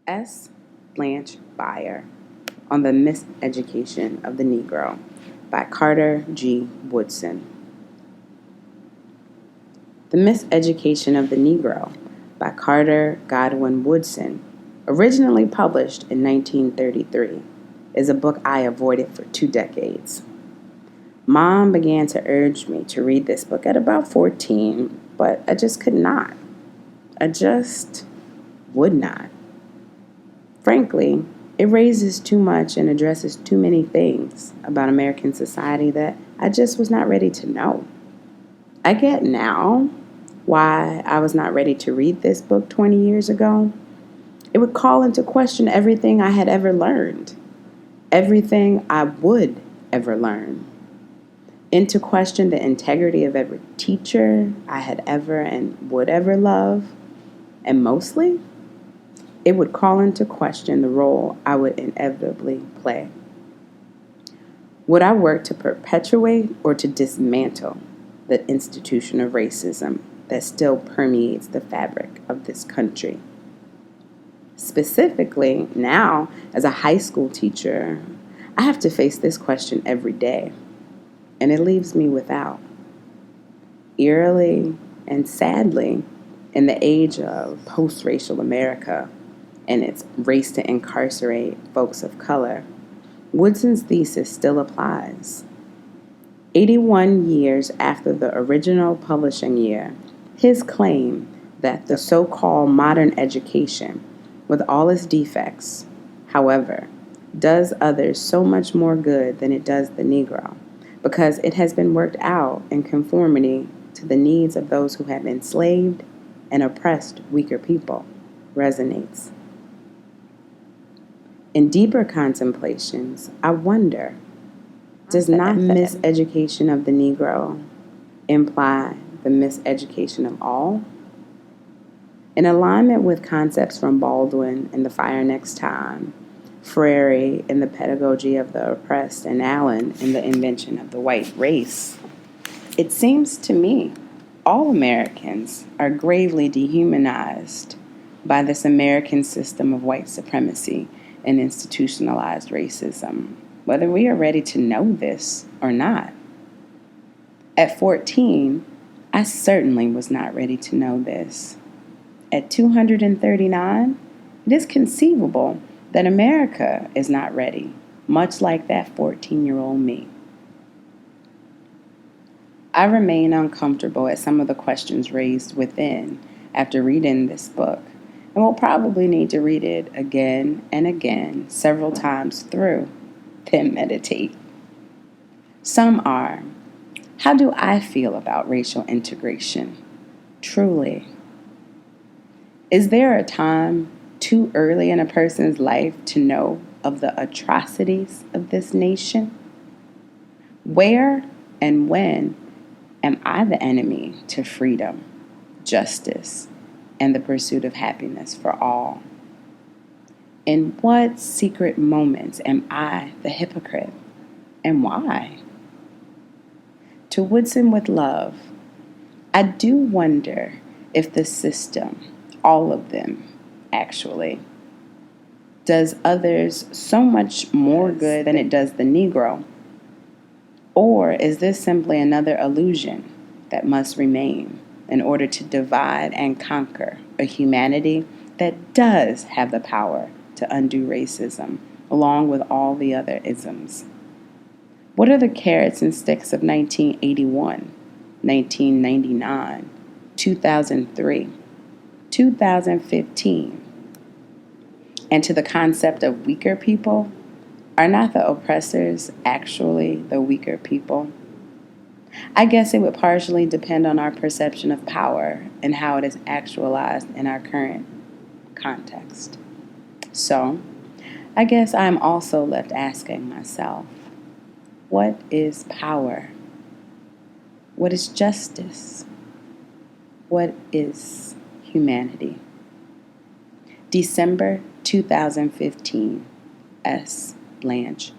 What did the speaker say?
S. Blanch on the Miseducation of the Negro by Carter G. Woodson. The Miseducation of the Negro by Carter Godwin Woodson, originally published in 1933, is a book I avoided for 2 decades. Mom began to urge me to read this book at about 14, but I just could not. I just would not. Frankly, it raises too much and addresses too many things about American society that I just was not ready to know. I get now why I was not ready to read this book 20 years ago. It would call into question everything I had ever learned, everything I would ever learn, into question the integrity of every teacher I had ever and would ever love, and mostly, it would call into question the role I would inevitably play. Would I work to perpetuate or to dismantle the institution of racism that still permeates the fabric of this country? Specifically, now, as a high school teacher, I have to face this question every day, and it leaves me without. Eerily and sadly, in the age of post-racial America and its race to incarcerate folks of color, Woodson's thesis still applies. 81 years after the original publishing year, his claim that the so-called modern education, with all its defects, however, does others so much more good than it does the Negro, because it has been worked out in conformity to the needs of those who have enslaved and oppressed weaker people, resonates. In deeper contemplations, I wonder, does not the miseducation of the Negro imply the miseducation of all? In alignment with concepts from Baldwin in The Fire Next Time, Freire in The Pedagogy of the Oppressed, and Allen in The Invention of the White Race, it seems to me all Americans are gravely dehumanized by this American system of white supremacy and institutionalized racism, whether we are ready to know this or not. At 14, I certainly was not ready to know this. At 239, it is conceivable that America is not ready, much like that 14-year-old me. I remain uncomfortable at some of the questions raised within after reading this book, and will probably need to read it again and again several times through, then meditate. Some are, how do I feel about racial integration? Truly. Is there a time too early in a person's life to know of the atrocities of this nation? Where and when am I the enemy to freedom, justice, and the pursuit of happiness for all? In what secret moments am I the hypocrite, and why? To Woodson with love, I do wonder if the system, all of them, actually, does others so much more good than it does the Negro? Or is this simply another illusion that must remain in order to divide and conquer a humanity that does have the power to undo racism, along with all the other isms? What are the carrots and sticks of 1981, 1999, 2003, 2015? And to the concept of weaker people, are not the oppressors actually the weaker people? I guess it would partially depend on our perception of power and how it is actualized in our current context. So, I guess I'm also left asking myself, what is power? What is justice? What is humanity? December 2015, S. Blanch.